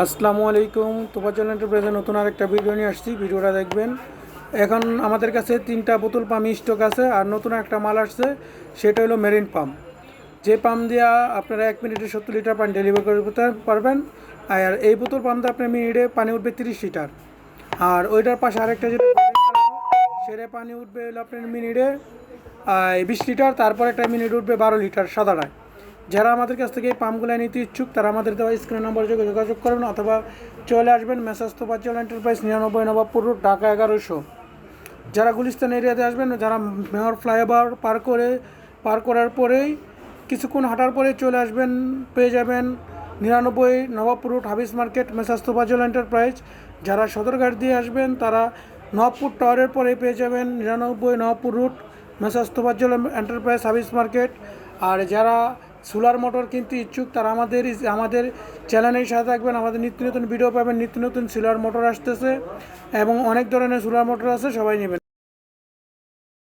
আসসালামু আলাইকুম। তোফাজ্জল এন্টারপ্রাইজের নতুন আরেকটা ভিডিও নিয়ে আসছি, ভিডিওটা দেখবেন। এখন আমাদের কাছে 3টা বোতল পাম্প স্টক আছে, আর নতুন একটা মাল আসছে, সেটা হলো মেরিন পাম্প। যে পাম্প দিয়া আপনারা 1 মিনিটে 70 লিটার পানি ডেলিভারি করতে পারবেন। আর এই বোতল পাম্প দিয়ে আপনার মিনিটে পানি উঠবে 30 লিটার। আর ওইটার পাশে আরেকটা যেটা সেটা পানি উঠবে হলো আপনার মিনিটে 20 লিটার, তারপর একটা মিনিট উঠবে 12 লিটার সাদাটায়। যারা আমাদের কাছ থেকে এই পাম্পগুলো নিতে ইচ্ছুক তারা আমাদের দেওয়া স্ক্রিন নম্বরে যোগাযোগ করবেন, অথবা চলে আসবেন মেসাজ তোফাজ্জল এন্টারপ্রাইজ 99 নবাবপুর রোড, ঢাকা 1100। যারা গুলিস্তান এরিয়াতে আসবেন, যারা মেয়র ফ্লাইওভার পার করার পরেই কিছুক্ষণ হাঁটার পরে চলে আসবেন, পেয়ে যাবেন 99 Nawabpur road হাবিস market মেসাজ Tofazzal enterprise. যারা সদরঘাট দিয়ে আসবেন তারা নবপুর টাওয়ারের পরে পেয়ে যাবেন 99 Nawabpur road মেসাজ Tofazzal enterprise হাবিস market. আর যারা সোলার মোটর কিনতে ইচ্ছুক তারা আমাদের চ্যানেলের সাথে থাকবেন। আমাদের নিত্য নতুন ভিডিও পাবেন, নিত্য নতুন সোলার মোটর আসতেছে এবং অনেক ধরনের সোলার মোটর আছে, সবাই নেবেন।